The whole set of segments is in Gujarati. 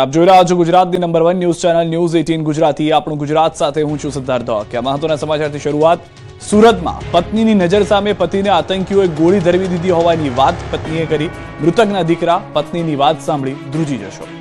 આપ જોઈ રહ્યા છો ગુજરાતની number 1 news channel news 18 Gujarati. આપણું ગુજરાત સાથે હું છું સિદ્ધાર્થ ધોળકિયા। મહત્વના સમાચારથી શરૂઆત। સુરતમાં પત્નીની નજર સામે પતિને આતંકીઓએ ગોળી ધરવી દીધી હોવાની વાત પત્નીએ કરી। મૃતકના દીકરા પત્નીની વાત સાંભળી ધ્રુજી જશો।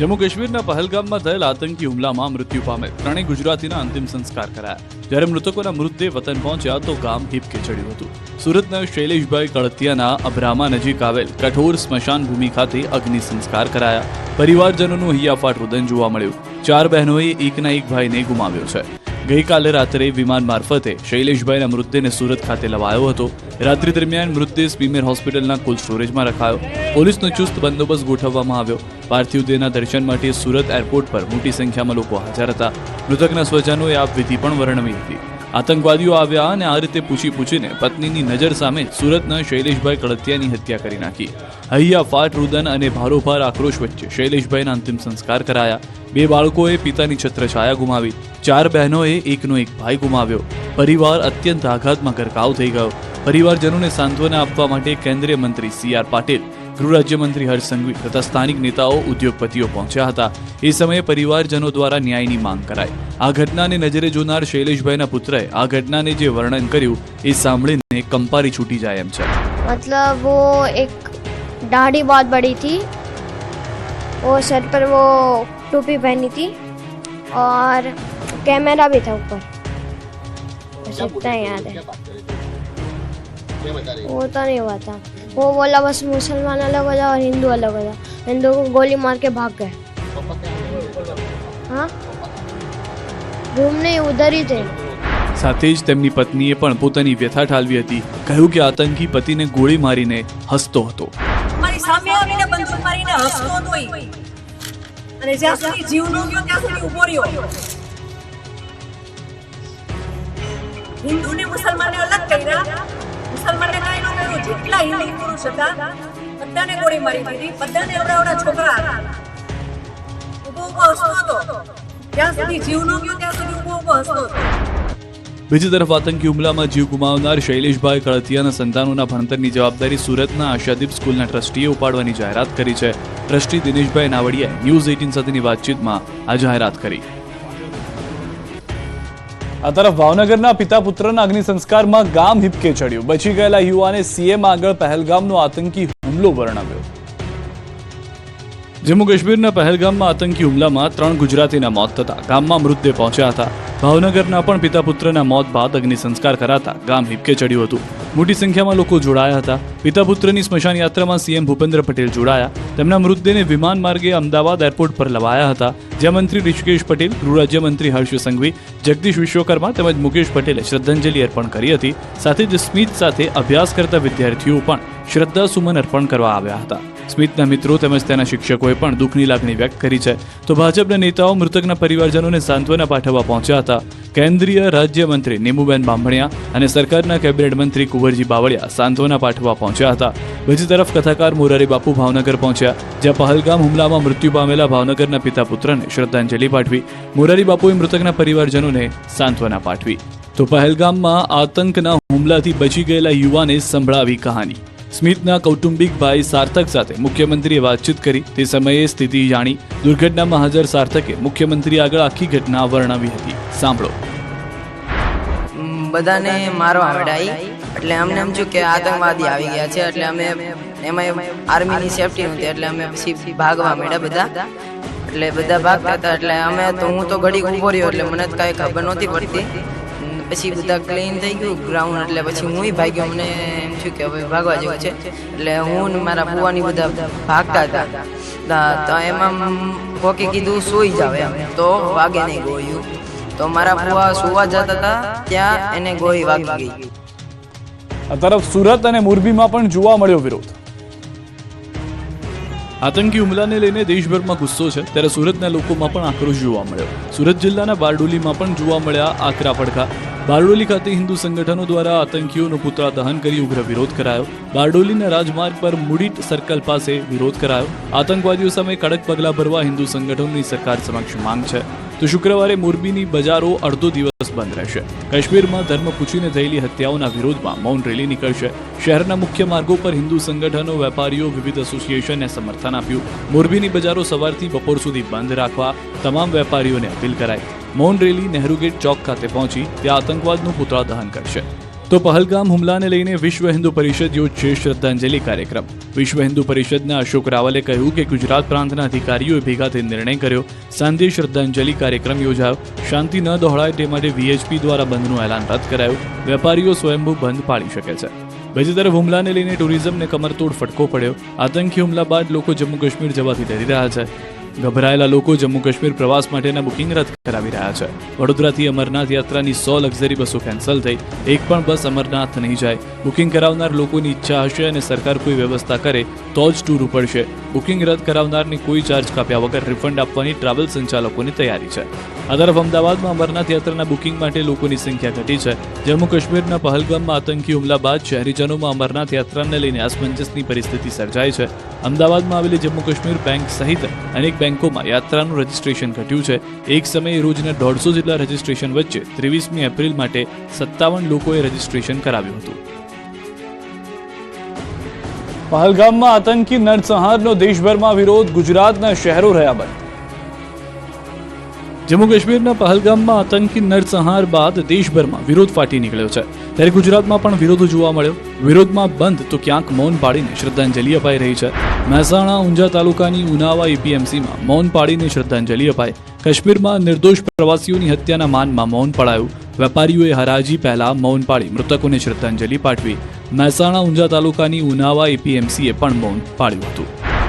જમ્મુ કાશ્મીરના પહલગામમાં થયેલ આતંકી હુમલામાં મૃત્યુ પામેલ ત્રણેય ગુજરાતીના અંતિમ સંસ્કાર કરાયા। જ્યારે મૃતકોના મૃતદેહ વતન પહોંચ્યા તો ગામ હિબકે ચડ્યું હતું। સુરતના શૈલેષભાઈ કળતિયાના અબ્રામા નજીક આવેલ કઠોર સ્મશાન ભૂમિ ખાતે અગ્નિ સંસ્કાર કરાયા। પરિવારજનોનું હૈયાફાટ રુદન જોવા મળ્યું। 4 બહેનોએ એકના એક ભાઈને ગુમાવ્યો છે। ગઈકાલે રાત્રે વિમાન મારફતે શૈલેષભાઈના મૃતદેહને સુરત ખાતે લવાયો હતો। રાત્રિ દરમિયાન મૃતદેહ સ્મીમેર હોસ્પિટલના કોલ્ડ સ્ટોરેજમાં રખાયો। પોલીસનો ચુસ્ત બંદોબસ્ત ગોઠવવામાં આવ્યો। પાર્થિવ દેહના દર્શન માટે સુરત એરપોર્ટ પર મોટી સંખ્યામાં લોકો હાજર હતા। મૃતકના સ્વજનોએ આ વિધિ પણ વર્ણવી હતી। આતંકવાદીઓ આવ્યા અને આ રીતે પૂછીને પત્નીની નજર સામે સુરતના શૈલેષભાઈ કળતિયાની હત્યા કરી નાખી। હૈયાફાટ રુદન અને ભારોભાર આક્રોશ વચ્ચે શૈલેષભાઈના અંતિમ સંસ્કાર કરાયા। 2 બાળકોએ પિતાની છત્રછાયા ગુમાવી। 4 બહેનોએ એકનો એક ભાઈ ગુમાવ્યો। પરિવાર અત્યંત આઘાતમાં ગરકાવ થઈ ગયો। પરિવારજનોને સાંત્વના આપવા માટે કેન્દ્રીય મંત્રી CR પાટીલ, ગૃહ રાજ્યમંત્રી હર્ષ સંઘવી તથા સ્થાનિક નેતાઓ, ઉદ્યોગપતિઓ પહોંચ્યા હતા। એ સમયે પરિવારજનો દ્વારા ન્યાયની માંગ કરાઈ। આ ઘટનાને નજરે જોનાર શૈલેષભાઈના પુત્રએ આ ઘટનાને જે વર્ણન કર્યું એ સાંભળીને કંપારી છૂટી જાય એમ છે। मतलब वो एक दाढ़ी बहुत बड़ी थी, वो सर पर वो टोपी पहनी थी और कैमरा भी था ऊपर, बस इतना ही याद है। वो तो नहीं हुआ था, वो बोला बस मुसलमान अलग हो जाओ और हिंदू अलग हो जाओ। हिंदू को गोली मार के भाग गए। हाँ, रूम नहीं, उधर ही थे। સાથે જ તેમની પત્નીએ પણ પોતાની વ્યથા ઠાલવી હતી। કહ્યું કે આતંકી પતિને ગોળી મારીને હસતો હતો। મારી સામે આવીને બંદૂક મારીને હસતો હતો ઈ, અને જ્યાં સુધી જીવ ન ગયો ત્યાં સુધી ઊભો રહ્યો। હિન્દુને મુસલમાનને અલગ કર્યા, મુસલમાનને કાંઈ ન કર્યું। જેટલા હિન્દુ પુરુષ હતા બધાને ગોળી મારી દીધી। બધાને એવડા છોકરા હતા, ઊભો હસતો હતો। જ્યાં સુધી જીવ ન ગયો ત્યાં સુધી ઊભો હસતો હતો। બીજી તરફ આતંકી હુમલામાં જીવ ગુમાવનાર શૈલેષભાઈ કળતિયાના સંતાનોના ભણતરની જવાબદારી સુરતના આશાદીપ સ્કૂલના ટ્રસ્ટીએ ઉપાડવાની જાહેરાત કરી છે। ટ્રસ્ટી દિનેશભાઈ નાવડિયાએ ન્યૂઝ 18 સાથેની વાતચીતમાં આ જાહેરાત કરી। આ તરફ ભાવનગરના પિતા પુત્રના અગ્નિ સંસ્કારમાં ગામ હિબકે ચડ્યું। બચી ગયેલા યુવાને CM આગળ પહેલગામનો આતંકી હુમલો વર્ણવ્યો। જમ્મુ કાશ્મીરના પહેલગામમાં આતંકી હુમલામાં 3 ગુજરાતીના મોત થતા ગામમાં મૃતદેહ પહોંચ્યા હતા। ભાવનગરના પણ પિતા પુત્રના મોત બાદ અગ્નિ સંસ્કાર કરાતા ગામ હિબકે ચડ્યું હતું। મોટી સંખ્યામાં લોકો જોડાયા હતા। પિતા પુત્રની સ્મશાન યાત્રામાં CM ભૂપેન્દ્ર પટેલ જોડાયા। તેમના મૃતદેહને વિમાન માર્ગે અમદાવાદ એરપોર્ટ પર લવાયા હતા, જ્યાં મંત્રી ઋષિકેશ પટેલ, ગૃહ રાજ્યમંત્રી હર્ષ સંઘવી, જગદીશ વિશ્વકર્મા તેમજ મુકેશ પટેલે શ્રદ્ધાંજલિ અર્પણ કરી હતી। સાથે જ સ્મિત સાથે અભ્યાસ કરતા વિદ્યાર્થીઓ પણ શ્રદ્ધાસુમન અર્પણ કરવા આવ્યા હતા। સ્મિતના મિત્રો તેમજ તેના શિક્ષકોએ પણ દુઃખની લાગણી વ્યક્ત કરી છે। તો ભાજપના નેતાઓ મૃતકના પરિવારજનોને સાંત્વના પાઠવવા પહોંચ્યા હતા। કેન્દ્રીય રાજ્યમંત્રી નીમુબેન બાંભણિયા અને સરકારના કેબિનેટ મંત્રી કુંવરજી બાવળિયા સાંત્વના પાઠવવા પહોંચ્યા હતા। બીજી તરફ કથાકાર મોરારી બાપુ ભાવનગર પહોંચ્યા, જ્યાં પહલગામ હુમલામાં મૃત્યુ પામેલા ભાવનગરના પિતા પુત્રને શ્રદ્ધાંજલિ પાઠવી। મોરારી બાપુએ મૃતકના પરિવારજનોને સાંત્વના પાઠવી। તો પહલગામમાં આતંકના હુમલાથી બચી ગયેલા યુવાને સંભળાવી કહાની। સ્મિતના કૌટુંબિક ભાઈ સાર્થક સાથે મુખ્યમંત્રીએ વાતચીત કરી। તે સમયે સ્થિતિ જાણી દુર્ઘટનામાં હાજર સાર્થકે મુખ્યમંત્રી આગળ આખી ઘટના વર્ણવી હતી। સાંભળો। બધાને મારવા માંડ્યા એટલે અમને એમ થયું કે આતંકવાદી આવી ગયા છે, એટલે અમે એમાં આર્મીની સેફટી નહોતી એટલે અમે પછી ભાગવા માંડ્યા બધા। એટલે બધા ભાગતા હતા એટલે અમે તો હું તો ઘડીક ઊભો રહ્યો એટલે મને કાંઈ ખબર નહોતી પડતી। પછી બધા ક્લીન થઈ ગયું ગ્રાઉન્ડ એટલે પછી હું ભાગ્યો। મને એમ થયું કે હવે ભાગવા જેવું છે એટલે હું ને મારા બુવાની બધા ભાગતા હતા। તો એમાં કોકે કીધું સોઈ જાવ એમ, તો વાગે નહીં ગોળ્યું। તો મારા બુવા સુવા જતા હતા ત્યાં એને ગોળી વાગી ગઈ। આ તરફ સુરત અને મોરબીમાં પણ જોવા મળ્યો વિરોધ। આતંકી હુમલાને લઈને દેશભરમાં ગુસ્સો છે, ત્યારે સુરતના લોકોમાં પણ આક્રોશ જોવા મળ્યો। સુરત જિલ્લાના બારડોલીમાં પણ જોવા મળ્યા આકરા પડઘા। બારડોલી ખાતે હિન્દુ સંગઠનો દ્વારા આતંકીઓનું પુતળા દહન કરી ઉગ્ર વિરોધ કરાયો। બારડોલીના રાજમાર્ગ પર મુડીટ સર્કલ પાસે વિરોધ કરાયો। આતંકવાદીઓ સામે કડક પગલાં ભરવા હિન્દુ સંગઠનોની સરકાર સમક્ષ માંગ છે। તો શુક્રવારે મોરબીની બજારો અડધો દિવસ બંધ રહેશે. કાશ્મીરમાં ધર્મ પૂછીને થયેલી હત્યાઓના વિરોધમાં મૌન રેલી નીકળશે. શહેરના મુખ્ય માર્ગો પર હિન્દુ સંગઠનો, વેપારીઓ, વિવિધ એસોસિએશનને સમર્થન આપ્યું. મોરબીની બજારો સવારથી બપોર સુધી બંધ રાખવા તમામ વેપારીઓને અપીલ કરાઈ. મૌન રેલી નહેરુ ગેટ ચોક ખાતે પહોંચી ત્યાં આતંકવાદનું પુતળા દહન કરશે. તો પહલગામ હુમલાને લઈને વિશ્વ હિન્દુ પરિષદ યોજશે શ્રદ્ધાંજલિ કાર્યક્રમ. વિશ્વ હિન્દુ પરિષદના અશોક રાવલે કહ્યું કે ગુજરાત પ્રાંતના અધિકારીઓએ ભેગા થઈ નિર્ણય કર્યો. સાંજે શ્રદ્ધાંજલિ કાર્યક્રમ યોજાયો. શાંતિ ન દોહળાય તે માટે વીએચપી દ્વારા બંધનું એલાન રદ કરાયું. વેપારીઓ સ્વયંભૂ બંધ પાળી શકે છે. બીજી તરફ હુમલાને લઈને ટુરિઝમને કમરતોડ ફટકો પડ્યો. આતંકી હુમલા બાદ લોકો જમ્મુ કાશ્મીર જવાથી ડરી રહ્યા છે. ગભરાયેલા લોકો જમ્મુ કાશ્મીર પ્રવાસ માટેના બુકિંગ રદ કરાવી રહ્યા છે. વડોદરાથી અમરનાથ યાત્રાની 100 લક્ઝરી બસો કેન્સલ થઈ. એક પણ બસ અમરનાથ નહીં જાય. બુકિંગ કરાવનાર લોકોની ઈચ્છા હશે અને સરકાર કોઈ વ્યવસ્થા કરે તો જ ટૂર ઉપડશે. બુકિંગ રદ કરાવનારને કોઈ ચાર્જ કાપ્યા વગર રિફંડ આપવાની ટ્રાવેલ સંચાલકોની તૈયારી છે. આ તરફ અમદાવાદમાં અમરનાથ યાત્રાના બુકિંગ માટે લોકોની સંખ્યા ઘટી છે. જમ્મુ કાશ્મીરના પહલગામમાં આતંકી હુમલા બાદ શહેરીજનોમાં અમરનાથ યાત્રાને લઈને અસમંજસની પરિસ્થિતિ સર્જાઈ છે. અમદાવાદમાં આવેલી જમ્મુ કાશ્મીર બેંક સહિત અનેક બેંકોમાં યાત્રાનું રજીસ્ટ્રેશન ઘટ્યું છે. એક સમયે રોજના 150 જેટલા રજીસ્ટ્રેશન વચ્ચે 23મી એપ્રિલ માટે 57 લોકોએ રજીસ્ટ્રેશન કરાવ્યું હતું. પહલગામમાં આતંકી નરસંહારનો દેશભરમાં વિરોધ, ગુજરાતના શહેરો રહ્યા બંધ. જમ્મુ કાશ્મીરના પહલગામમાં આતંકી નરસંહાર બાદ દેશભરમાં વિરોધ ફાટી નીકળ્યો છે. ત્યારે ગુજરાતમાં પણ વિરોધ જોવા મળ્યો. વિરોધમાં બંધ તો ક્યાંક મૌન પાડીને શ્રદ્ધાંજલિ અપાઈ રહી છે. મહેસાણા, ઊંઝા તાલુકાની ઉનાવા એપીએમસીમાં મૌન પાડીને શ્રદ્ધાંજલિ અપાઈ. કાશ્મીરમાં નિર્દોષ પ્રવાસીઓની હત્યાના માનમાં મૌન પડાયું. વેપારીઓએ હરાજી પહેલા મૌન પાડી મૃતકોને શ્રદ્ધાંજલિ પાઠવી. મહેસાણા, ઊંઝા તાલુકાની ઉનાવા એપીએમસીએ પણ મૌન પાડ્યું હતું.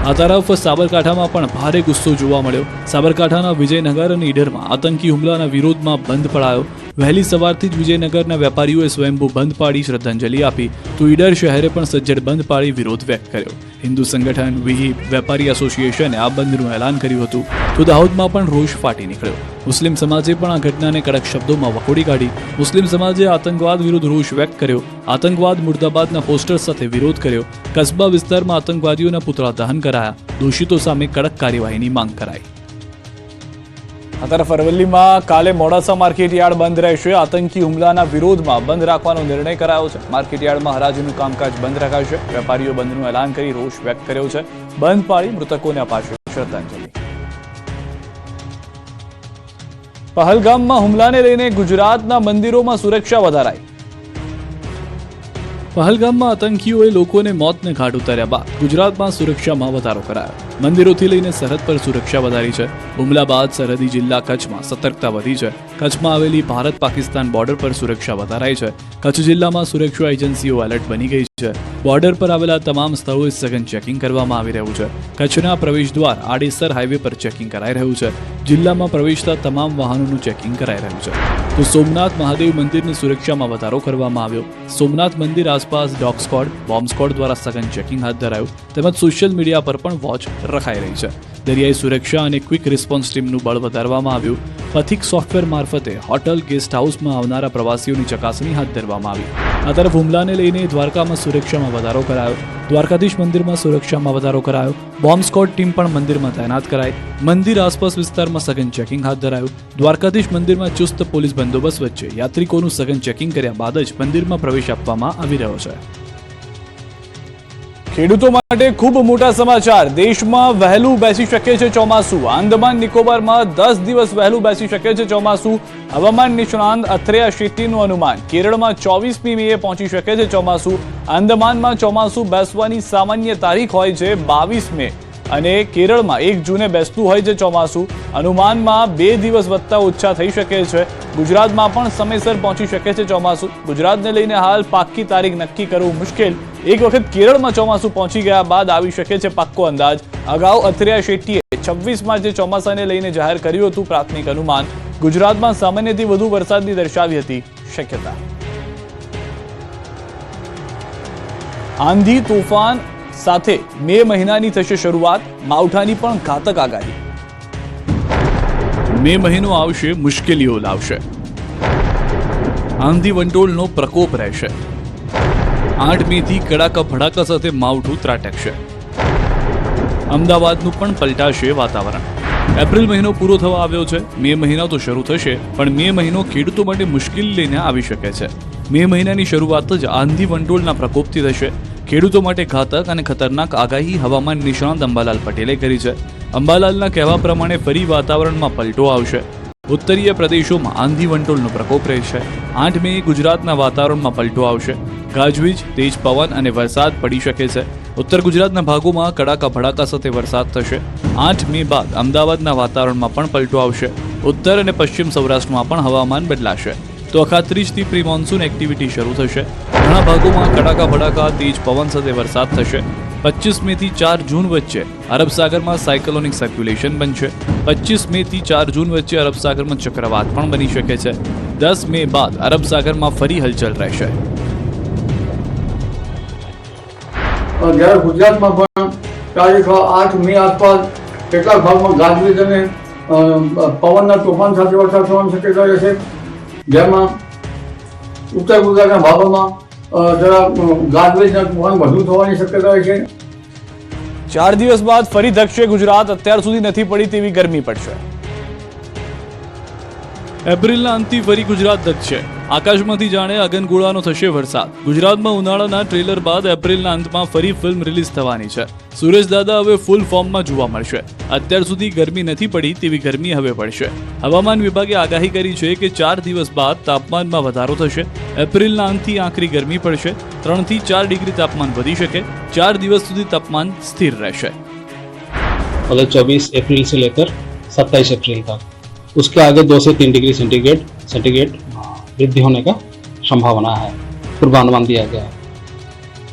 આ તરફ સાબરકાંઠામાં પણ ભારે ગુસ્સો જોવા મળ્યો. સાબરકાંઠાના વિજયનગર અને ઈડરમાં આતંકી હુમલાના વિરોધમાં બંધ પડાયો. વહેલી સવારથી જ વિજયનગરના વેપારીઓએ સ્વયંભૂ બંધ પાડી શ્રદ્ધાંજલિ આપી. તો ઈડર શહેરે પણ સજ્જડ બંધ પાડી વિરોધ વ્યક્ત કર્યો. હિન્દુ સંગઠન, વિહિપ, વેપારી એસોસિએશને આ બંધનું એલાન કર્યું હતું. તો દાહોદમાં પણ રોષ ફાટી નીકળ્યો. મુસ્લિમ સમાજે પણ આ ઘટનાને કડક શબ્દોમાં વખોડી કાઢી. મુસ્લિમ સમાજે આતંકવાદ વિરુદ્ધ રોષ વ્યક્ત કર્યો. આતંકવાદ મુર્દાબાદના પોસ્ટર સાથે વિરોધ કર્યો. કસ્બા વિસ્તારમાં આતંકવાદીઓના પુતળા દહન કરાયા. દોષિતો સામે કડક કાર્યવાહીની માંગ કરાઈ. આ તરફ અરવલ્લીમાં કાલે મોડાસા માર્કેટયાર્ડ બંધ રહેશે. આતંકી હુમલાના વિરોધમાં બંધ રાખવાનો નિર્ણય કરાયો છે. માર્કેટયાર્ડમાં હરાજીનું કામકાજ બંધ રખાશે. વેપારીઓ બંધનું એલાન કરી રોષ વ્યક્ત કર્યો છે. બંધ પાડી મૃતકોને અપાશે શ્રદ્ધાંજલિ. પહલગામમાં હુમલાને લઈને ગુજરાતના મંદિરોમાં સુરક્ષા વધારાઈ. પહલગામમાં આતંકીઓએ લોકોને મોતને ઘાટ ઉતાર્યા બાદ ગુજરાતમાં સુરક્ષામાં વધારો કરાયો. મંદિરોથી લઈને સરહદ પર સુરક્ષા વધારી છે. હુમલા બાદ સરહદી જિલ્લા કચ્છમાં સતર્કતા વધી છે. કચ્છમાં આવેલી ભારત-પાકિસ્તાન બોર્ડર પર સુરક્ષા વધારાઈ છે. કચ્છ જિલ્લામાં સુરક્ષા એજન્સીઓ એલર્ટ બની ગઈ છે. બોર્ડર પર આવેલા તમામ સ્થળોએ સઘન ચેકિંગ કરવામાં આવી રહ્યું છે. કચ્છના પ્રવેશ દ્વાર આડેસર હાઈવે પર ચેકિંગ કરાઈ રહ્યું છે. જિલ્લામાં પ્રવેશતા તમામ વાહનોનું ચેકિંગ કરાઈ રહ્યું છે. તો સોમનાથ મહાદેવ મંદિરની સુરક્ષામાં વધારો કરવામાં આવ્યો. સોમનાથ મંદિર આસપાસ ડોગ સ્ક્વોડ, બોમ્બ સ્ક્વોડ દ્વારા સઘન ચેકિંગ હાથ ધરાયું. તેમજ સોશિયલ મીડિયા પર પણ વોચ રખાઈ રહી છે. દરિયાઈ સુરક્ષા અને ક્વિક રિસ્પોન્સ ટીમનું બળ વધારવામાં આવ્યું. પથિક સોફ્ટવેર મારફતે હોટલ, ગેસ્ટ હાઉસમાં આવનારા પ્રવાસીઓની ચકાસણી હાથ ધરવામાં આવી. આ તરફ હુમલાને લઈને દ્વારકામાં સુરક્ષામાં વધારો કરાયો. દ્વારકાધીશ મંદિરમાં સુરક્ષામાં વધારો કરાયો. બોમ્બ સ્ક્વોડ ટીમ પણ મંદિરમાં તૈનાત કરાઈ. મંદિર આસપાસ વિસ્તારમાં સઘન ચેકિંગ હાથ ધરાયું. દ્વારકાધીશ મંદિરમાં ચુસ્ત પોલીસ બંદોબસ્ત વચ્ચે યાત્રિકોનું સઘન ચેકિંગ કર્યા બાદ જ મંદિરમાં પ્રવેશ આપવામાં આવી રહ્યો છે. ખેડૂતો માટે ખૂબ મોટા સમાચાર. દેશમાં વહેલું બેસી શકે છે ચોમાસું. આંદામાન નિકોબારમાં 10 દિવસ વહેલું બેસી શકે છે ચોમાસું. હવામાન નિષ્ણાંત અથરેયા શેટ્ટીનું અનુમાન. કેરળમાં 24મી મેએ પહોંચી શકે છે ચોમાસું. આંદામાનમાં ચોમાસું બેસવાની સામાન્ય તારીખ હોય છે 22 મે અને કેરળમાં 1 જૂને બેસતું હોય છે ચોમાસું. અનુમાનમાં 2 દિવસ વધતા ઓછા થઈ શકે છે. ગુજરાતમાં પણ સમયસર પહોંચી શકે છે ચોમાસું. ગુજરાતને લઈને હાલ પાક્કી તારીખ નક્કી કરવું મુશ્કેલ. એક વખત કેરળમાં ચોમાસું પહોંચી ગયા બાદ આવી શકે છે પાક્કો અંદાજ. અગાઉ અથરેયા શેટ્ટીએ 26 માર્ચે ચોમાસાને લઈને જાહેર કર્યું હતું પ્રાથમિક અનુમાન. ગુજરાતમાં સામાન્યથી વધુ વરસાદની દર્શાવી હતી શક્યતા. આંધી તોફાન સાથે મે મહિનાની થશે શરૂઆત. માવઠાની પણ ઘાતક આગાહી. મે મહિનો આવશે, મુશ્કેલીઓ લાવશે. આંધી વંટોળનો પ્રકોપ રહેશે. 8 મેથી કડાકા ભડાકા સાથે માવઠું ત્રાટકશે. અમદાવાદનું પણ પલટાશે વાતાવરણ. એપ્રિલ મહિનો પૂરો થવા આવ્યો છે. મે મહિનો તો શરૂ થશે, પણ મે મહિનો ખેડૂતો માટે મુશ્કેલી લઈને આવી શકે છે. મે મહિનાની શરૂઆત જ આંધી વંટોળના પ્રકોપથી થશે. ખેડૂતો માટે ઘાતક અને ખતરનાક આગાહી હવામાન નિષ્ણાત અંબાલાલ પટેલે કરી છે. અંબાલાલના કહેવા પ્રમાણે ફરી વાતાવરણમાં પલટો આવશે. ઉત્તરીય પ્રદેશોમાં આંધી વંટોળનો પ્રકોપ રહેશે. 8 મે ગુજરાતના વાતાવરણમાં પલટો આવશે. ગાજવીજ, તેજ પવન અને વરસાદ પડી શકે છે. ઉત્તર ગુજરાતના ભાગોમાં કડાકા ભડાકા સાથે વરસાદ થશે. 8 મે બાદ અમદાવાદના વાતાવરણમાં પણ પલટો આવશે. ઉત્તર અને પશ્ચિમ સૌરાષ્ટ્રમાં પણ હવામાન બદલાશે. તો અખાત્રીજથી પ્રી મોન્સૂન એક્ટિવિટી શરૂ થશે. ઘણા ભાગોમાં કડાકા ભડાકા તેજ પવન સાથે વરસાદ થશે. 25 મે થી 4 જૂન વચ્ચે અરબ સાગરમાં સાયક્લોનિક સર્ક્યુલેશન બનશે. 25 મે થી 4 જૂન વચ્ચે અરબ સાગરમાં ચક્રવાત પણ બની શકે છે. 10 મે બાદ અરબ સાગરમાં ફરી હલચલ રહેશે. જ્યારે ગુજરાતમાં પણ તારીખ 8 મે આસપાસ કેટલાક ભાગમાં ગાજવીજ અને પવનના તોફાન સાથે વરસાદ થવાની શક્યતા રહેશે. જેમાં ઉત્તર ગુજરાતના ભાગોમાં જરા ગાજવીજના તોફાન વધુ થવાની શક્યતા રહેશે. 4 દિવસ બાદ ફરી ધકશે ગુજરાત. અત્યાર સુધી નથી પડી તેવી ગરમી પડશે. એપ્રિલના અંતથી ફરી ગુજરાત ધકશે. આકાશમાંથી જાણે અગનગોળાનો થશે વરસાદ. ગુજરાતમાં ઉનાળાના ટ્રેલર બાદ એપ્રિલના અંતમાં ફરી ફિલ્મ રિલીઝ થવાની છે. સુરેશ દાદા હવે ફૂલ ફોર્મમાં જોવા મળશે. અત્યાર સુધી ગરમી નથી પડી તેવી ગરમી હવે પડશે. હવામાન વિભાગે આગાહી કરી છે કે 4 દિવસ બાદ તાપમાનમાં વધારો થશે. એપ્રિલના અંતથી આકરી ગરમી પડશે. 3 થી 4 ડિગ્રી તાપમાન વધી શકે. 4 દિવસ સુધી તાપમાન સ્થિર રહેશે. मतलब 24 अप्रैल से लेकर 27 अप्रैल तक उसके आगे 2 से 3 डिग्री सेंटीग्रेड वृद्धि होने का संभावना है, पूर्वानुमान दिया गया है.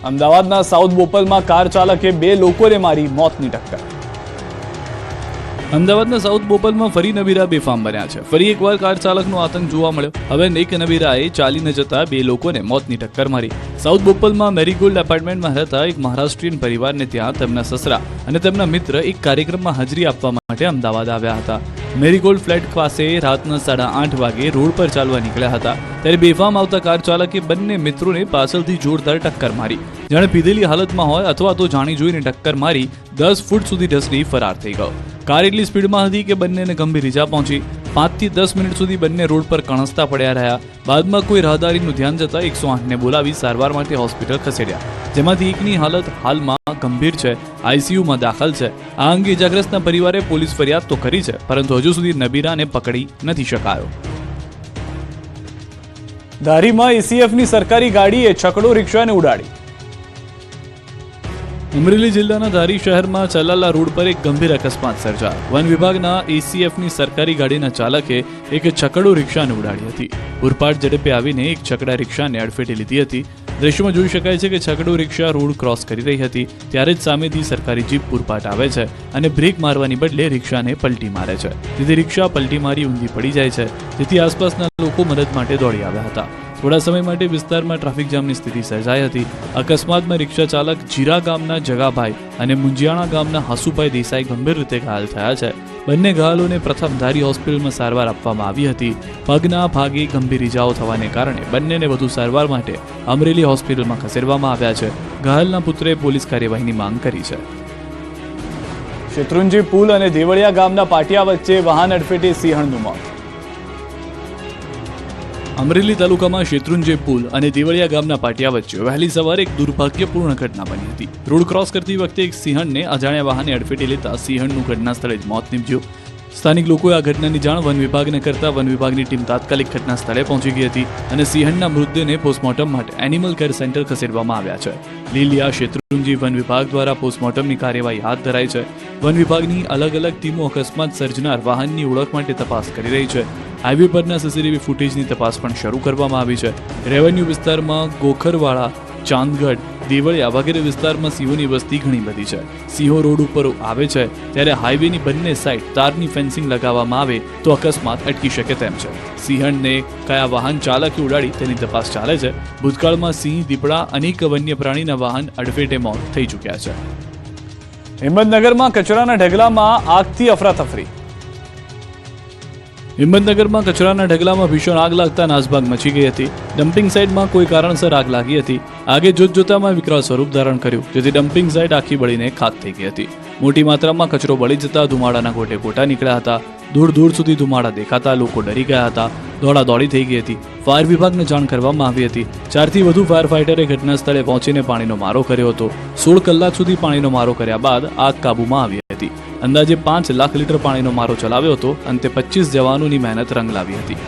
અમદાવાદના સાઉથ બોપલમાં કાર ચાલકે 2 લોકોને મારી મોતની ટક્કર. અમદાવાદના સાઉથ બોપલમાં ફરી નબીરા બેફામ બન્યા છે. ફરી એકવાર કાર ચાલકનો આતંક જોવા મળ્યો. હવે એક નબીરાએ ચાલીને જતા 2 લોકોને મોતની ટક્કર મારી. સાઉથ બોપલમાં મેરીગોલ્ડ એપાર્ટમેન્ટમાં રહેતા એક મહારાષ્ટ્રીયન પરિવારને ત્યાં તેમના સસરા અને તેમના મિત્ર એક કાર્યક્રમમાં હાજરી આપવા માટે અમદાવાદ આવ્યા હતા. મેરીગોલ્ડ ફ્લેટ પાસે રાતના 8:30 વાગે રોડ પર ચાલવા નીકળ્યા હતા. ત્યારે બેફામ આવતા કાર ચાલકે બંને મિત્રોને પાછળથી જોરદાર ટક્કર મારી. જાણે પીધેલી હાલતમાં હોય અથવા તો જાણી જોઈને ટક્કર મારી 10 ફૂટ સુધી ઢસડી ફરાર થઈ ગયો. કાર એટલી સ્પીડમાં હતી કે બંનેને ગંભીર ઈજા પહોંચી. 5 થી 10 મિનિટ સુધી બંને રોડ પર કણસતા પડ્યા રહ્યા. બાદમાં કોઈ રાહદારીનું ધ્યાન જતા 108ને બોલાવી સારવાર માટે હોસ્પિટલ ખસેડ્યા, જેમાંથી એકની હાલત હાલમાં ગંભીર છે, આઈસીયુમાં દાખલ છે. આ અંગે ઇજાગ્રસ્તના પરિવારે પોલીસ ફરિયાદ તો કરી છે, પરંતુ હજુ સુધી નબીરાને પકડી નથી શકાયો. ધારીમાં એસીએફની સરકારી ગાડીએ છકડો રિક્ષાને ઉડાડી. અમરેલી જિલ્લાના ધારી શહેરમાં ચલાલા રોડ પર એક ગંભીર અકસ્માત સર્જાયો. વન વિભાગના એસીએફની સરકારી ગાડીના ચાલકે એક છકડો રિક્ષાને ઉડાડી હતી. પૂરપાટ ઝડપે આવીને એક છકડા રિક્ષાને અડફેટે લીધી હતી. દ્રશ્યમાં જોઈ શકાય છે કે છકડો રિક્ષા રોડ ક્રોસ કરી રહી હતી ત્યારે જ સામેથી સરકારી જીપ પૂરપાટ આવે છે અને બ્રેક મારવાની બદલે રિક્ષાને પલટી મારે છે. જેથી રિક્ષા પલટી મારી ઊંધી પડી જાય છે, જેથી આસપાસના લોકો મદદ માટે દોડી આવ્યા હતા. થોડા સમય માટે વિસ્તારમાં ટ્રાફિક જામની સ્થિતિ સર્જાઈ હતી. અકસ્માતમાં રિક્ષા ચાલક જીરા ગામના જગાભાઈ અને મુંજિયાણા ગામના હાસુભાઈ દેસાઈ ગંભીર રીતે ઘાયલ થયા છે. બંને ઘાયલોને પ્રથમ ધારી હોસ્પિટલમાં સારવાર આપવામાં આવી હતી. પગના ભાગે ગંભીર ઇજાઓ થવાને કારણે બંનેને વધુ સારવાર માટે અમરેલી હોસ્પિટલમાં ખસેડવામાં આવ્યા છે. ઘાયલના પુત્રે પોલીસ કાર્યવાહીની માંગ કરી છે. શેત્રુંજી પુલ અને દેવળિયા ગામના પાટિયા વચ્ચે વાહન અડફેટે સિંહણનું મોત. અમરેલી તાલુકામાં શેત્રુંજી પુલ અને દેવળિયા ગામના પાટિયા વચ્ચે વહેલી સવારે એક દુર્ભાગ્યપૂર્ણ ઘટના બની હતી. રોડ ક્રોસ કરતી વખતે એક સિંહણને અજાણ્યા વાહને અડફેટે લેતા સિંહણનું ઘટના સ્થળે જ મોત નીપજ્યું. સ્થાનિક લોકોએ આ ઘટનાની જાણ વન વિભાગને કરતા વન વિભાગની ટીમ તાત્કાલિક ઘટના સ્થળે પહોંચી ગઈ હતી અને સિંહણના મૃતદેહને પોસ્ટમોર્ટમ માટે એનિમલ કેર સેન્ટર ખસેડવામાં આવ્યા છે. લીલિયા શેત્રુંજી વન વિભાગ દ્વારા પોસ્ટમોર્ટમની કાર્યવાહી હાથ ધરાઈ છે. વન વિભાગની અલગ અલગ ટીમો અકસ્માત સર્જનાર વાહનની ઓળખ માટે તપાસ કરી રહી છે. હાઈવે પરના સીસીટીવી ફૂટેજની તપાસ પણ શરૂ કરવામાં આવી છે. રેવન્યુ વિસ્તારમાં ગોખરવાડા, ચાંદગઢ, દેવળિયા વગેરે વિસ્તારમાં સિંહોની વસ્તી ઘણી બધી છે. સિંહો રોડ ઉપર આવે છે ત્યારે હાઈવેની બંને સાઈડ તારની ફેન્સિંગ લગાવવામાં આવે તો અકસ્માત અટકી શકે તેમ છે. સિંહણને કયા વાહન ચાલકે ઉડાડી તેની તપાસ ચાલે છે. ભૂતકાળમાં સિંહ, દીપડા અનેક વન્ય પ્રાણીના વાહન અડફેટે મોત થઈ ચૂક્યા છે. હિંમતનગરમાં કચરાના ઢગલામાં આગથી અફરાતફરી. હિંમતનગરમાં કચરાના ઢગલામાં ભીષણ આગ લાગતા નાસભાગ મચી ગઈ હતી. ડમ્પિંગ સાઇટમાં કોઈ કારણસર આગ લાગી હતી. આગે જોતજોતામાં વિકરાળ સ્વરૂપ ધારણ કર્યું, જેથી ડમ્પિંગ સાઇટ આખી બળીને ખાક થઈ ગઈ હતી. મોટી માત્રામાં કચરો બળી જતા ધુમાડાના ગોટે ગોટા નીકળ્યા હતા. દૂર દૂર સુધી ધુમાડા દેખાતા લોકો ડરી ગયા હતા. દોડાદોડી થઈ ગઈ હતી. ફાયર વિભાગને જાણ કરવામાં આવી હતી. 4 થી વધુ ફાયર ફાઇટરે ઘટના સ્થળે પહોંચીને પાણીનો મારો કર્યો હતો. 16 કલાક સુધી પાણીનો મારો કર્યા બાદ આગ કાબૂમાં આવી હતી. અંદાજે 5 લાખ લીટર પાણીનો મારો ચલાવ્યો હતો. અંતે 25 જવાનોની મહેનત રંગ લાવી હતી.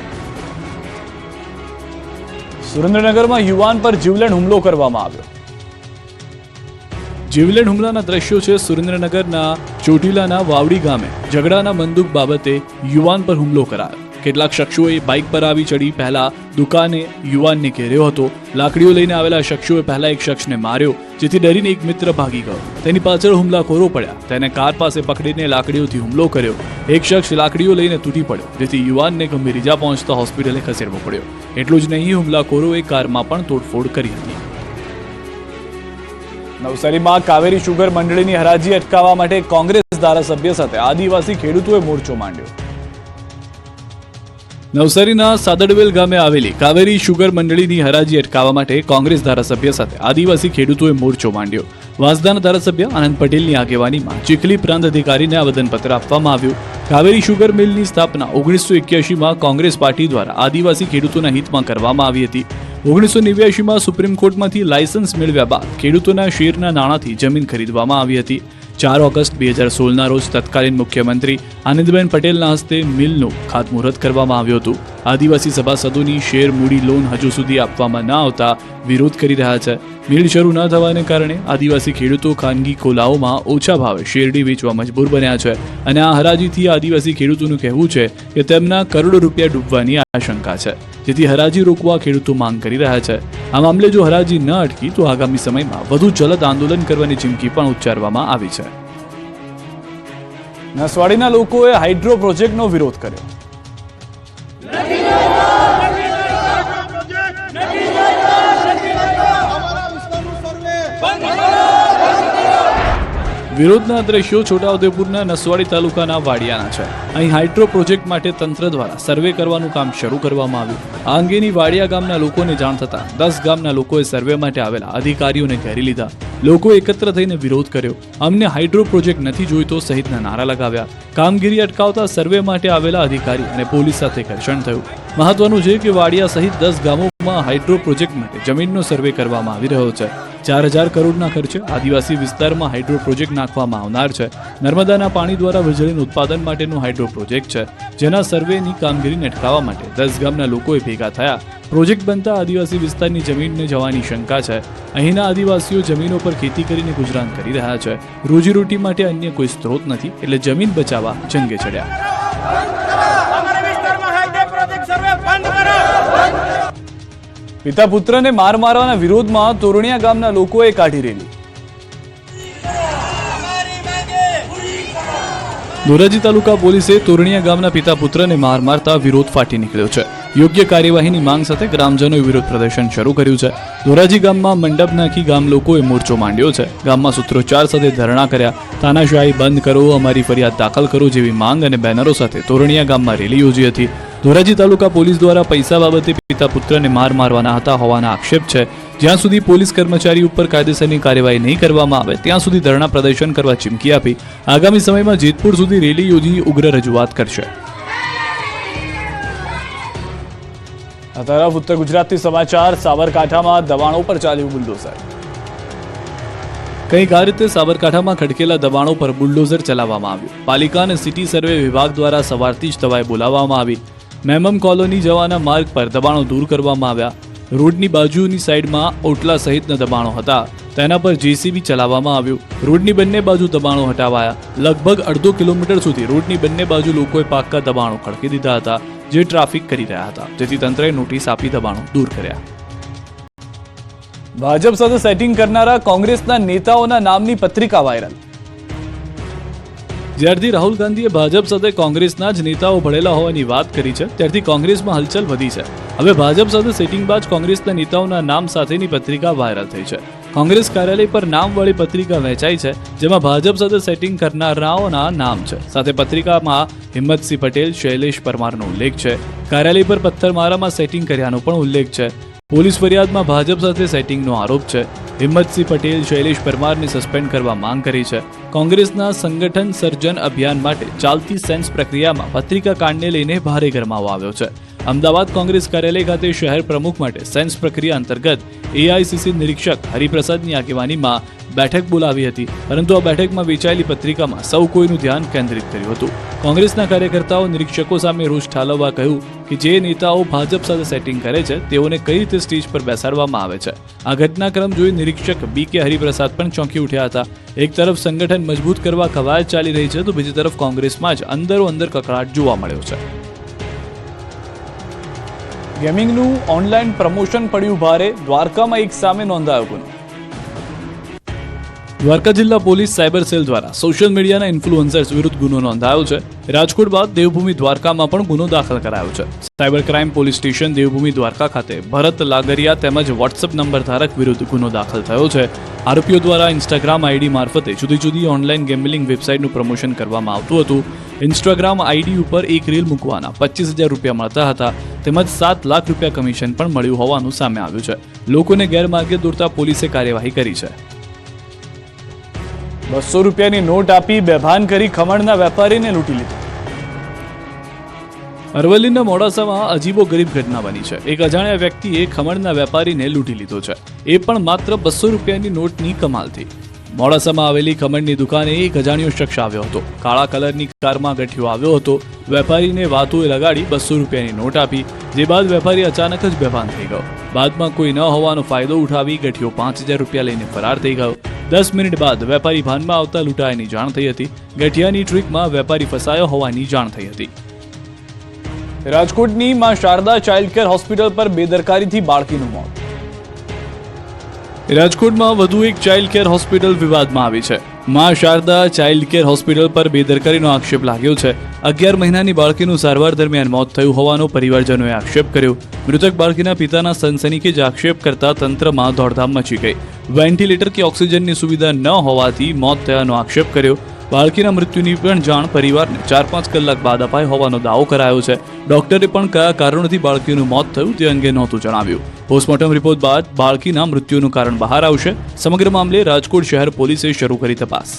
સુરેન્દ્રનગરમાં યુવાન પર જીવલેણ હુમલો કરવામાં આવ્યો. જીવલેણ હુમલાના દ્રશ્યો છે સુરેન્દ્રનગરના ચોટીલાના વાવડી ગામે. ઝઘડાના બંદૂક બાબતે યુવાન પર હુમલો કરાયો. કેટલાક શખ્સોએ બાઇક પર આવી ચડી પહેલા દુકાને યુવાનને ઘેર્યો હતો. લાકડીઓ લઈને આવેલા શખ્સોએ પહેલા એક શખ્સને માર્યો, જેથી ડરીને એક મિત્ર ભાગી ગયો. તેની પાછળ હુમલાખોરો પડ્યા. તેને કાર પાસે પકડીને લાકડીઓથી હુમલો કર્યો. એક શખ્સ લાકડીઓ લઈને તૂટી પડ્યો, જેથી યુવાનને ગંભીર ઇજા પહોંચતા હોસ્પિટલે ખસેડવો પડ્યો. એટલું જ નહીં, હુમલાખોરોએ કારમાં પણ તોડફોડ કરી હતી. નવસારીમાં કાવેરી શુગર મંડળીની હરાજી અટકાવવા માટે કોંગ્રેસ ધારાસભ્ય સાથે આદિવાસી ખેડૂતોએ મોરચો માંડ્યો. નવસારીના સાદડવેલ ગામે આવેલી કાવેરી શુગર મંડળીની હરાજી અટકાવવા માટે કોંગ્રેસ ધારાસભ્ય સાથે આદિવાસી ખેડૂતોએ મોરચો માંડ્યો. વાંસદાના ધારાસભ્ય આનંદ પટેલની આગેવાનીમાં ચીખલી પ્રાંત અધિકારીને આવેદનપત્ર આપવામાં આવ્યું. કાવેરી શુગર મિલની સ્થાપના 1981માં કોંગ્રેસ પાર્ટી દ્વારા આદિવાસી ખેડૂતોના હિતમાં કરવામાં આવી હતી. 1989માં સુપ્રીમ કોર્ટમાંથી લાયસન્સ મેળવ્યા બાદ ખેડૂતોના શેરના નાણાંથી જમીન ખરીદવામાં આવી હતી. 4 ઓગસ્ટ 2016ના રોજ તત્કાલીન મુખ્યમંત્રી આનંદબેન પટેલના હસ્તે મિલનું ખાતમુહૂર્ત કરવામાં આવ્યું હતું. આદિવાસી સભાસદોની શેર મૂડી લોન હજુ સુધી આપવામાં ન આવતા વિરોધ કરી રહ્યા છે. મિલ શરૂ ન થવાને કારણે આદિવાસી ખેડૂતો ખાનગી ખોલાઓમાં ઓછા ભાવે શેરડી વેચવા મજબૂર બન્યા છે અને આ હરાજીથી આદિવાસી ખેડૂતોનું કહેવું છે કે તેમના કરોડો રૂપિયા ડૂબવાની આશંકા છે, જેથી હરાજી રોકવા ખેડૂતો માંગ કરી રહ્યા છે. આ મામલે જો હરાજી ન અટકી તો આગામી સમયમાં વધુ જલદ આંદોલન કરવાની ચીમકી પણ ઉચ્ચારવામાં આવી છે. નસવાડીના લોકોએ હાઇડ્રો પ્રોજેક્ટનો વિરોધ કર્યો. વિરોધના દ્રશ્યો છોટાઉદેપુરના નસવાડી તાલુકાના વાડિયાના છે. અહીં હાઇડ્રો પ્રોજેક્ટ માટે તંત્ર દ્વારા સર્વે કરવાનું કામ શરૂ કરવામાં આવ્યું. આ અંગેની વાડિયા ગામના લોકોને જાણ થતાં 10 ગામના લોકોએ સર્વે માટે આવેલા અધિકારીઓને ઘેરી લીધા. લોકો એકત્ર થઈને વિરોધ કર્યો. અમને હાઇડ્રો પ્રોજેક્ટ નથી જોઈતો સહિતના નારા લગાવ્યા. કામગીરી અટકાવતા સર્વે માટે આવેલા અધિકારી અને પોલીસ સાથે ઘર્ષણ થયું. મહત્વનું છે કે વાડિયા સહિત 10 ગામોમાં હાઇડ્રો પ્રોજેક્ટ માટે જમીનનો સર્વે કરવામાં આવી રહ્યો છે. 4000 કરોડના ખર્ચે આદિવાસી વિસ્તારમાં હાઇડ્રો પ્રોજેક્ટ નાખવામાં આવનાર છે. નર્મદાના પાણી દ્વારા વીજળીનું ઉત્પાદન માટેનો હાઇડ્રો પ્રોજેક્ટ છે, જેના સર્વેની કામગીરીને અટકાવવા માટે 10 ગામના લોકોએ ભેગા થયા. પ્રોજેક્ટ બનતા આદિવાસી વિસ્તારની જમીનને જવાની શંકા છે. અહીંના આદિવાસીઓ જમીનો પર ખેતી કરીને ગુજરાન કરી રહ્યા છે. રોજીરોટી માટે અન્ય કોઈ સ્ત્રોત નથી, એટલે જમીન બચાવવા જંગે ચડ્યા. પિતા પુત્રને માર મારવાના વિરોધમાં તોરણિયા ગામના લોકોએ કાઢી રેલી. ધોરાજી તાલુકા પોલીસે તોરણિયા ગામના પિતા પુત્રને માર મારતા વિરોધ ફાટી નીકળ્યો છે. યોગ્ય કાર્યવાહીની માંગ સાથે ગ્રામજનોએ વિરોધ પ્રદર્શન શરૂ કર્યું છે. ધોરાજી ગામમાં મંડપ નાખી ગામ લોકોએ મોરચો માંડ્યો છે. ગામમાં સૂત્રોચ્ચાર સાથે ધરણા કર્યા. તાનાશાહી બંધ કરો, અમારી ફરિયાદ દાખલ કરો જેવી માંગ અને બેનરો સાથે તોરણિયા ગામમાં રેલી યોજી હતી. ધોરાજી તાલુકા પોલીસ દ્વારા પૈસા બાબતે પિતા પુત્રને માર મારવાના હતા હોવાના આક્ષેપ છે. જ્યાં સુધી પોલીસ કર્મચારી ઉપર કાયદેસરની કાર્યવાહી નહીં કરવામાં આવે ત્યાં સુધી ધરણા પ્રદર્શન કરવા ચીમકી આપી આગામી સમયમાં જેતપુર સુધી રેલી યોજી ઉગ્ર રજૂઆત કરશે. આ તરફ ઉત્તર ગુજરાતથી સમાચાર. સાબરકાંઠામાં દબાણો પર ચાલ્યું બુલડોઝર. કંઈક આ રીતે સાબરકાંઠામાં ખડકેલા દબાણો પર બુલડોઝર ચલાવવામાં આવ્યું. પાલિકા અને સિટી સર્વે વિભાગ દ્વારા સવારથી જ તવાઈ બોલાવવામાં આવી. મેમમ કોલોની જવાના માર્ગ પર દબાણો દૂર કરવામાં આવ્યા. રોડની બાજુની સાઈડમાં ઓટલા સહિતના દબાણો હતા, તેના પર જેસીબી ચલાવવામાં આવ્યું. રોડની બંને બાજુ દબાણો હટાવાયા. લગભગ અડધો કિલોમીટર સુધી રોડની બંને બાજુ લોકોએ પાક્કા દબાણો ખડકી દીધા હતા, જે ટ્રાફિક કરી રહ્યા હતા, જેથી તંત્રએ નોટિસ આપી દબાણો દૂર કર્યા. ભાજપ સાથે સેટિંગ કરનારા કોંગ્રેસના નેતાઓના નામની પત્રિકા વાયરલ. જ્યારથી રાહુલ ગાંધીએ ભાજપ સાથે કોંગ્રેસના જ નેતાઓ ભળેલા હોવાની વાત કરી છે, ત્યારથી કોંગ્રેસમાં હલચલ વધી છે. હવે ભાજપ સાથે સેટિંગબાજ કોંગ્રેસના નેતાઓના નામ સાથેની પત્રિકા વાયરલ થઈ છે. કોંગ્રેસ કાર્યાલય પર નામવાળી પત્રિકા વહેંચાઈ છે, જેમાં ભાજપ સાથે સેટિંગ કરનારાઓના નામ છે. સાથે પત્રિકામાં હિંમતસિંહ પટેલ, શૈલેષ પરમારનો ઉલ્લેખ છે. કાર્યાલય પર પથ્થરમારામાં સેટિંગ કર્યાનો પણ ઉલ્લેખ છે. પોલીસ ફરિયાદમાં ભાજપ સાથે સેટિંગનો આરોપ છે. હિંમતસિંહ પટેલ, શૈલેષ પરમારને સસ્પેન્ડ કરવા માંગ કરી છે. કોંગ્રેસના સંગઠન સર્જન અભિયાન માટે ચાલતી સેન્સ પ્રક્રિયામાં પત્રિકા કાંડને લઈને ભારે ગરમાવો આવ્યો છે. અમદાવાદ કોંગ્રેસ કાર્યાલય ખાતે શહેર પ્રમુખ માટે સેન્સ પ્રક્રિયા અંતર્ગત એઆઈસીસી નિરીક્ષક હરિપ્રસાદની આગેવાનીમાં બેઠક બોલાવી હતી, પરંતુ આ બેઠકમાં વેચાયેલી પત્રિકામાં સૌ કોઈનું ધ્યાન કેન્દ્રિત કર્યું હતું. કોંગ્રેસના કાર્યકર્તાઓ નિરીક્ષકો સામે રોષ ઠાલવવા કહ્યું કે જે નેતાઓ ભાજપ સાથે સેટિંગ કરે છે તેઓને કઈ રીતે સ્ટેજ પર બેસાડવામાં આવે છે. આ ઘટનાક્રમ જોઈ નિરીક્ષક બીકે હરિપ્રસાદ પણ ચોંકી ઉઠ્યા હતા. એક તરફ સંગઠન મજબૂત કરવા કવાયત ચાલી રહી છે, તો બીજી તરફ કોંગ્રેસમાં જ અંદરો અંદર કકળાટ જોવા મળ્યો છે. ગેમિંગનું ઓનલાઈન પ્રમોશન પડ્યું ભારે, દ્વારકામાં એક સામે નોંધાયો ગુનો. દ્વારકા જિલ્લા પોલીસ સાયબર સેલ દ્વારા સોશિયલ મીડિયાના ઇન્ફ્લુઅન્સર્સ વિરુદ્ધ ગુનો નોંધાયો છે. રાજકોટ બાદ દેવભૂમિ દ્વારકામાં પણ ગુનો દાખલ કરાયો છે. Cyber crime police station Devbhumi Dwarka ખાતે ભરત લાગરિયા તેમજ વોટ્સએપ નંબર ધારક વિરુદ્ધ ગુનો દાખલ થયો છે. આરોપીઓ દ્વારા ઇન્સ્ટાગ્રામ આઈડી મારફતે જુદી જુદી ઓનલાઈન ગેમ્બલિંગ વેબસાઇટનું પ્રમોશન કરવામાં આવતું હતું. ઇન્સ્ટાગ્રામ આઈડી ઉપર એક રીલ મૂકવાના 25,000 રૂપિયા મળતા હતા, તેમજ 7 લાખ રૂપિયા કમિશન પણ મળ્યું હોવાનું સામે આવ્યું છે. લોકોને ગેરમાર્ગે દોરતા પોલીસે કાર્યવાહી કરી છે. 200 રૂપિયાની નોટ આપી બેભાન કરી ખમણના વેપારીને લૂંટી લીધો. અરવલ્લીના મોડાસામાં અજીબો ગરીબ ઘટના બની છે. એક અજાણ્યા વ્યક્તિએ ખમણના વેપારીને લૂંટી લીધો છે, એ પણ માત્ર 200 રૂપિયાની નોટની કમાલથી. મોડાસામાં આવેલી ખમણની દુકાને એક અજાણ્યો શખ્સ આવ્યો હતો. કાળા કલરની કારમાં ગઠિયો આવ્યો હતો. વેપારીને વાતોએ લગાડી 200 રૂપિયાની નોટ આપી, જે બાદ વેપારી અચાનક જ બેભાન થઈ ગયો. બાદમાં કોઈ ન હોવાનો ફાયદો ઉઠાવી ગઠિયો 5,000 રૂપિયા લઈને ફરાર થઈ ગયો. 10 મિનિટ બાદ વેપારી ભાનમાં આવતા લૂંટાયાની જાણ થઈ હતી. ગઠિયાની ટ્રીકમાં વેપારી ફસાયો હોવાની જાણ થઈ હતી. રાજકોટની માં શારદા ચાઇલ્ડ કેર હોસ્પિટલ પર બેદરકારીથી બાળકીનું મોત. રાજકોટમાં વધુ એક ચાઇલ્ડ કેર હોસ્પિટલ વિવાદમાં આવી છે. માં શારદા ચાઇલ્ડ કેર હોસ્પિટલ પર બેદરકારીનો આક્ષેપ લાગ્યો છે. 11 મહિનાની બાળકીનું સારવાર દરમિયાન મોત થયું હોવાનો પરિવારજનોએ આક્ષેપ કર્યો. મૃતક બાળકીના પિતાના સનસનીખેજ આક્ષેપ કરતા તંત્રમાં દોડધામ મચી ગઈ. વેન્ટિલેટર કે ઓક્સિજનની સુવિધા ન હોવાથી મોત થયાનો આક્ષેપ કર્યો. બાળકીના મૃત્યુની પણ જાણ પરિવારને 4-5 કલાક બાદ અપાઈ હોવાનો દાવો કરાયો છે. ડોક્ટરે પણ કયા કારણોથી બાળકીનું મોત થયું તે અંગે નહોતું જણાવ્યું. પોસ્ટમોર્ટમ રિપોર્ટ બાદ બાળકીના મૃત્યુનું કારણ બહાર આવશે. સમગ્ર મામલે રાજકોટ શહેર પોલીસે શરૂ કરી તપાસ.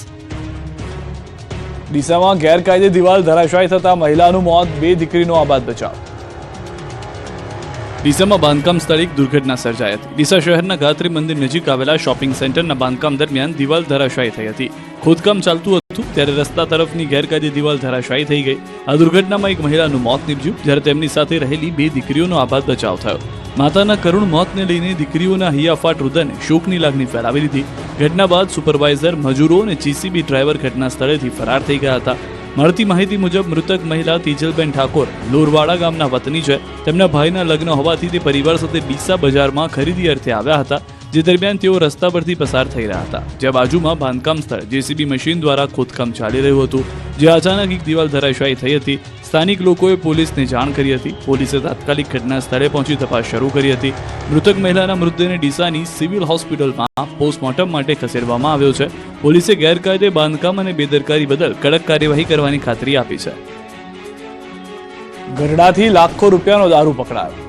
ડીસામાં ગેરકાયદે દિવાલ ધરાશાયી થતા મહિલાનું મોત, 2 દીકરીનો આબાદ બચાવ. ડીસામાં બાંધકામ સ્થળે એક દુર્ઘટના સર્જાઈ હતી. ડીસા શહેરના ગાયત્રી મંદિર નજીક આવેલા શોપિંગ સેન્ટરના બાંધકામ દરમિયાન દિવાલ ધરાશાયી થઈ હતી. ખોદકામ ચાલતું હતું ત્યારે રસ્તા તરફની ગેરકાયદે દિવાલ ધરાશાયી થઈ ગઈ. આ દુર્ઘટનામાં એક મહિલાનું મોત નીપજ્યું, જ્યારે તેમની સાથે રહેલી 2 દીકરીઓનો આબાદ બચાવ થયો. માતાના કરુણ મોતને લઈને દીકરીઓના હૈયાફાટ રુદને શોકની લાગણી ફેલાવી દીધી. ઘટના બાદ સુપરવાઇઝર, મજૂરો અને જીસીબી ડ્રાઈવર ઘટના સ્થળેથી ફરાર થઈ ગયા હતા. મળતી માહિતી મુજબ મૃતક મહિલા તીજલબેન ઠાકોર લોરવાડા ગામના વતની છે. તેમના ભાઈના લગ્ન હોવાથી તે પરિવાર સાથે ડીસા બજારમાં ખરીદી અર્થે આવ્યા હતા. જે દરમિયાન તેઓ રસ્તા પરથી પસાર થઈ રહ્યા હતા, જ્યાં બાજુમાં બાંધકામ સ્થળ જેસીબી મશીન દ્વારા ખોદકામ ચાલી રહ્યું હતું, જે અચાનક એક દિવાલ ધરાશાયી થઈ હતી. સ્થાનિક લોકોએ પોલીસને જાણ કરી હતી. પોલીસે તાત્કાલિક ઘટના સ્થળે પહોંચી તપાસ શરૂ કરી હતી. મૃતક મહિલાના મૃતદેહને ડીસાની સિવિલ હોસ્પિટલમાં પોસ્ટમોર્ટમ માટે ખસેડવામાં આવ્યો છે. પોલીસે ગેરકાયદે બાંધકામ અને બેદરકારી બદલ કડક કાર્યવાહી કરવાની ખાતરી આપી છે. ગરડાથી લાખો રૂપિયાનો દારૂ પકડાયો.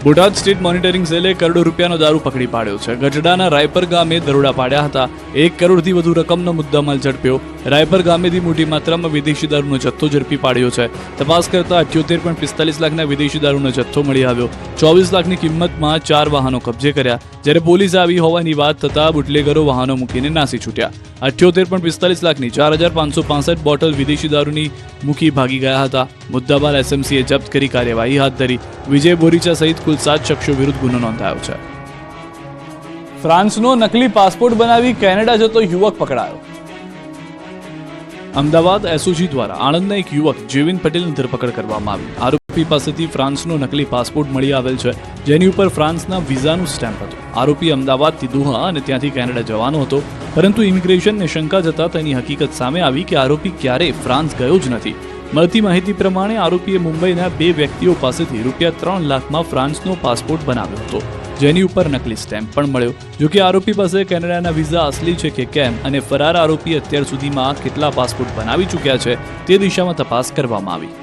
બોટાદ સ્ટેટ મોનિટરિંગ સેલે કરોડો રૂપિયાનો દારૂ પકડી પાડ્યો છે. ગઢડાના રાયપર ગામે દરોડા પાડ્યા હતા. 1 કરોડથી વધુ રકમનો મુદ્દામાલ ઝડપ્યો. રાયપર ગામેથી મોટી માત્રામાં વિદેશી દારૂનો જથ્થો ઝડપી પાડ્યો છે. તપાસ કરતા 78.45 લાખના વિદેશી દારૂનો જથ્થો મળી આવ્યો. 24 લાખની કિંમતમાં 4 વાહનો કબજે કર્યા. જ્યારે પોલીસ આવી હોવાની વાત થતા બુટલેગરો વાહનો મૂકીને નાસી છૂટ્યા. 78.45 લાખની 4,565 બોટલ વિદેશી દારૂની મૂકી ભાગી ગયા હતા. મુદ્દામાલ એસએમસીએ જપ્ત કરી કાર્યવાહી હાથ ધરી. વિજય બોરીચા સહિત કુલ 7 શખ્સો વિરુદ્ધ ગુનો નોંધાયો છે. ફ્રાન્સનો નકલી પાસપોર્ટ બનાવી કેનેડા જતો યુવક પકડાયો. અમદાવાદ એસઓજી દ્વારા આણંદના એક યુવક જેવિન પટેલની ધરપકડ કરવામાં આવી. આરોપી પાસેથી ફ્રાન્સનો નકલી પાસપોર્ટ મળી આવેલ છે, જેની ઉપર ફ્રાન્સના વિઝાનું સ્ટેમ્પ હતું. આરોપી અમદાવાદથી દોહા અને ત્યાંથી કેનેડા જવાનો હતો, પરંતુ ઇમિગ્રેશનને શંકા જતા તેની હકીકત સામે આવી કે આરોપી ક્યારેય ફ્રાન્સ ગયો જ નથી. મળતી માહિતી પ્રમાણે આરોપીએ મુંબઈના 2 વ્યક્તિઓ પાસેથી ₹3 લાખમાં ફ્રાન્સનો પાસપોર્ટ બનાવ્યો હતો. જેની ઉપર નકલી સ્ટેમ્પ પણ મળ્યો. જોકે આરોપી પાસે કેનેડાના વિઝા અસલી છે કે કેમ અને ફરાર આરોપી અત્યાર સુધીમાં કેટલા પાસપોર્ટ બનાવી ચૂક્યા છે તે દિશામાં તપાસ કરવામાં આવી.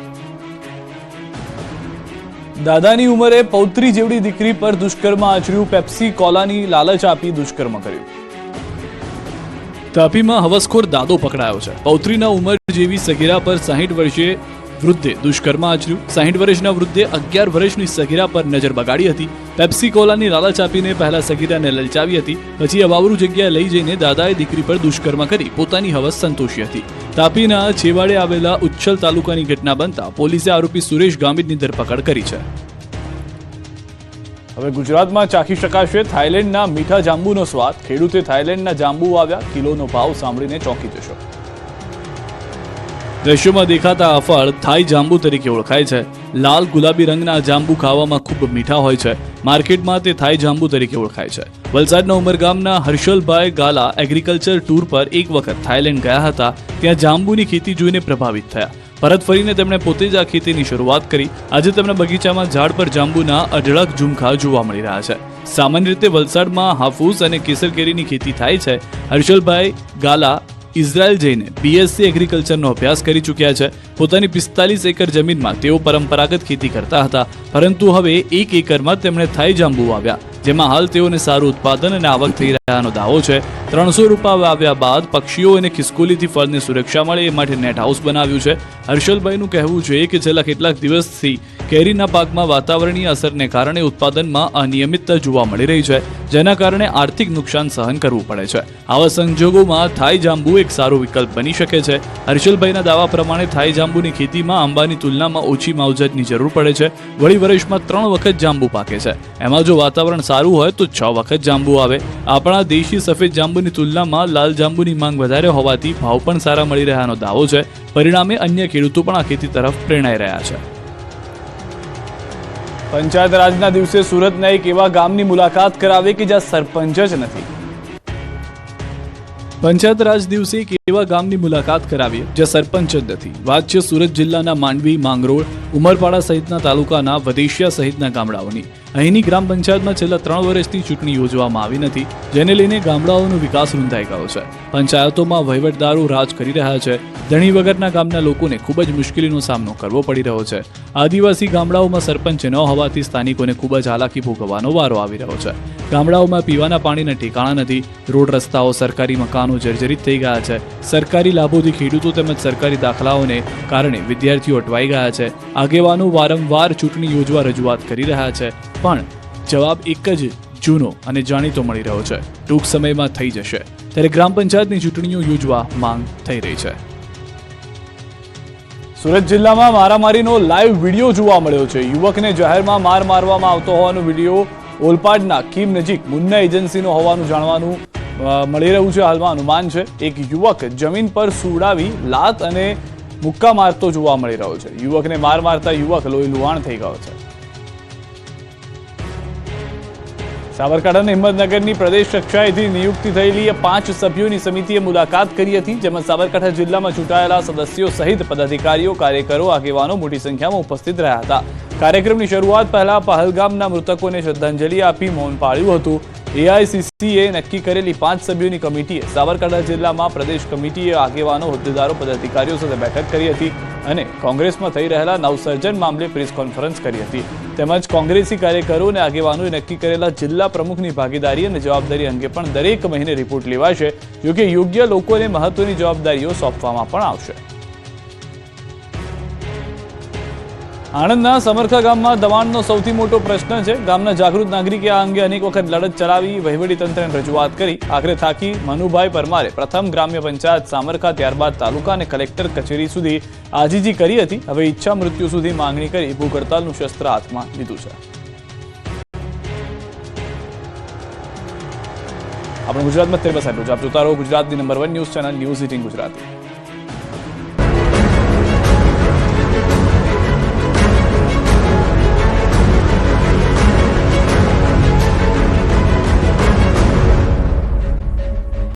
દાદાની ઉંમરે પૌત્રી જેવડી દીકરી પર દુષ્કર્મ આચર્યું. પેપ્સી કોલાની લાલચ આપી દુષ્કર્મ કર્યું. તાપીમાં હવસખોર દાદો પકડાયો છે. પૌત્રીના ઉંમર જેવી સગીરા પર 60 વર્ષીય વૃદ્ધે દુષ્કર્મ આચર્યું. 60 વર્ષના વૃદ્ધે 11 વર્ષની સગીરા પર નજર બગાડી હતી. પેપ્સી કોલાની લાલચ આપીને પહેલા સગીરાને લલચાવી હતી, પછી અવાવરૂ જગ્યાએ લઈ જઈને દાદાએ દીકરી પર દુષ્કર્મ કરી પોતાની હવસ સંતોષી હતી. તાપીના છેવાડે આવેલા ઉચ્છલ તાલુકાની ઘટના બનતા પોલીસે આરોપી સુરેશ ગામિતની ધરપકડ કરી છે. હવે ગુજરાતમાં ચાખી શકાશે થાઈલેન્ડના મીઠા જાંબુનો સ્વાદ. ખેડૂતે થાઈલેન્ડના જાંબુ વાવ્યા. કિલોનો ભાવ સાંભળીને ચોંકી જશો. દ્રશ્યોમાં દેખાતા આ ફળ થાઈ જાંબુ તરીકે ઓળખાય છે. લાલ ગુલાબી રંગના જાંબુ ખાવામાં ખૂબ મીઠા હોય છે. માર્કેટમાં તે થાઈ જાંબુ તરીકે ઓળખાય છે. વલસાડના ઉમરગામના હર્ષલભાઈ ગાલા એગ્રીકલ્ચર ટૂર પર એક વખત થાઈલેન્ડ ગયા હતા. ત્યાં જાંબુની ખેતી જોઈને પ્રભાવિત થયા. પરત ફરીને તેમણે પોતે જ આ ખેતીની શરૂઆત કરી. આજે તેમના બગીચામાં ઝાડ પર જાંબુના અઢળક ઝુમખા જોવા મળી રહ્યા છે. સામાન્ય રીતે વલસાડમાં હાફૂસ અને કેસર કેરીની ખેતી થાય છે. હર્ષલભાઈ ગાલા ઇઝરાયલ જઈને બીએસસી એગ્રીકલ્ચરનો અભ્યાસ કરી ચૂક્યા છે. પોતાની 45 એકર જમીનમાં તેઓ પરંપરાગત ખેતી કરતા હતા, પરંતુ હવે 1 એકરમાં તેમણે થાઈ જાંબુ વાવ્યા, જેમાં હાલ તેઓને સારું ઉત્પાદન અને આવક થઈ રહ્યાનો દાવો છે. 300 રૂપિયા વાવ્યા બાદ પક્ષીઓ અને ખિસકોલીથી ફળને સુરક્ષા મળે એ માટે નેટ હાઉસ બનાવ્યું છે. હર્ષલભાઈનું કહેવું છે કે છેલ્લા કેટલાક દિવસથી કેરીના પાકમાં વાતાવરણીય અસરને કારણે ઉત્પાદનમાં અનિયમિતતા જોવા મળી રહી છે, જેના કારણે આર્થિક નુકસાન સહન કરવું પડે છે. આવા સંજોગોમાં થાઈ જાંબુ એક સારો વિકલ્પ બની શકે છે. હર્ષલભાઈના દાવા પ્રમાણે થાઈ જાંબુની ખેતીમાં આંબાની તુલનામાં ઓછી માવજતની જરૂર પડે છે. વળી વર્ષમાં 3 વખત જાંબુ પાકે છે. એમાં જો વાતાવરણ સારું હોય તો 6 વખત જાંબુ આવે. આપણા દેશી સફેદ જાંબુની તુલનામાં લાલ જાંબુની માંગ વધારે હોવાથી ભાવ પણ સારા મળી રહ્યાનો દાવો છે. પરિણામે અન્ય ખેડૂતો પણ આ ખેતી તરફ પ્રેરાઈ રહ્યા છે. પંચાયત રાજના દિવસે સુરતના એક એવા ગામની મુલાકાત કરાવી કે જ્યાં સરપંચ જ નથી. પંચાયત રાજ દિવસે એક એવા ગામની મુલાકાત કરાવી જ્યાં સરપંચ જ નથી. વાત છે સુરત જિલ્લાના માંડવી, માંગરોળ, ઉમરપાડા સહિતના તાલુકાના વધેશિયા સહિતના ગામડાઓની. અહીંની ગ્રામ પંચાયતમાં છેલ્લા 3 વર્ષથી ચૂંટણી યોજવામાં આવી નથી, જેને લઈને ગામડાઓનો વિકાસ રૂંધાઈ ગયો છે. પંચાયતોમાં વહીવટદારો રાજ કરી રહ્યા છે. ધણી વગરના ગામના લોકોને ખૂબ જ મુશ્કેલીનો સામનો કરવો પડી રહ્યો છે. આદિવાસી ગામડાઓમાં સરપંચ ન હોવાથી સ્થાનિકોને ખૂબ જ હાલાકી ભોગવવાનો વારો આવી રહ્યો છે. ગામડાઓમાં પીવાના પાણીના ઠેકાણા નથી. રોડ, રસ્તાઓ, સરકારી મકાનો જર્જરિત થઈ ગયા છે. સરકારી લાભોથી ખેડૂતો તેમજ સરકારી દાખલાઓને કારણે વિદ્યાર્થીઓ અટવાઈ ગયા છે. આગેવાનો વારંવાર ચૂંટણી યોજવા રજૂઆત કરી રહ્યા છે, પણ જવાબ એક જ જૂનો અને જાણીતો મળી રહ્યો છે: ટૂંક સમયમાં થઈ જશે. ત્યારે ગ્રામ પંચાયતની ચૂંટણીઓ યોજવા માંગ થઈ રહી છે. સુરત જિલ્લામાં મારામારીનો લાઈવ વિડીયો જોવા મળ્યો છે. યુવકને જાહેરમાં માર મારવામાં આવતો હોવાનો વિડીયો ઓલપાડના કીમ નજીક મુન્ના એજન્સીનો હોવાનું જાણવાનું મળી રહ્યું છે. હાલમાં અનુમાન છે એક યુવક જમીન પર સુવડાવી લાત અને મુક્કા મારતો જોવા મળી રહ્યો છે. યુવકને માર મારતા યુવક લોહી લુહાણ થઈ ગયો છે. સાબરકાંઠાના હિંમતનગરની પ્રદેશ કક્ષાએથી નિયુક્તિ થયેલી 5 સભ્યોની સમિતિએ મુલાકાત કરી હતી, જેમાં સાબરકાંઠા જિલ્લામાં ચૂંટાયેલા સદસ્યો સહિત પદાધિકારીઓ, કાર્યકરો, આગેવાનો મોટી સંખ્યામાં ઉપસ્થિત રહ્યા હતા. કાર્યક્રમની શરૂઆત પહેલા પહલગામના મૃતકોને શ્રદ્ધાંજલિ આપી મૌન પાળ્યું હતું. એઆઈસીસીએ નક્કી કરેલી 5 સભ્યોની કમિટીએ સાબરકાંઠા જિલ્લામાં પ્રદેશ કમિટીએ આગેવાનો, હોદ્દેદારો, પદાધિકારીઓ સાથે બેઠક કરી હતી અને કોંગ્રેસમાં થઈ રહેલા નવસર્જન મામલે પ્રેસ કોન્ફરન્સ કરી હતી. તેમજ કોંગ્રેસી કાર્યકરો અને આગેવાનોએ નક્કી કરેલા જિલ્લા પ્રમુખની ભાગીદારી અને જવાબદારી અંગે પણ દરેક મહિને રિપોર્ટ લેવાશે. જોકે યોગ્ય લોકોને મહત્વની જવાબદારીઓ સોંપવામાં પણ આવશે. આણંદના સમરખા ગામમાં દબાણનો સૌથી મોટો પ્રશ્ન છે. ગામના જાગૃત નાગરિકે આ અંગે અનેક વખત લડત ચલાવી, વહીવટીતંત્રને રજૂઆત કરી. આખરે થાકી મનુભાઈ પરમારે પ્રથમ ગ્રામ્ય પંચાયત સામરખા, ત્યારબાદ તાલુકા અને કલેક્ટર કચેરી સુધી આજીજી કરી હતી. હવે ઈચ્છા મૃત્યુ સુધી માંગણી કરી ભૂખ હડતાલનું શસ્ત્ર હાથમાં લીધું છે. આપણે ગુજરાતમાં અત્યારે બસ આટલું જ. આપ જોતા રહો ગુજરાતની number 1 news channel news 18 Gujarati.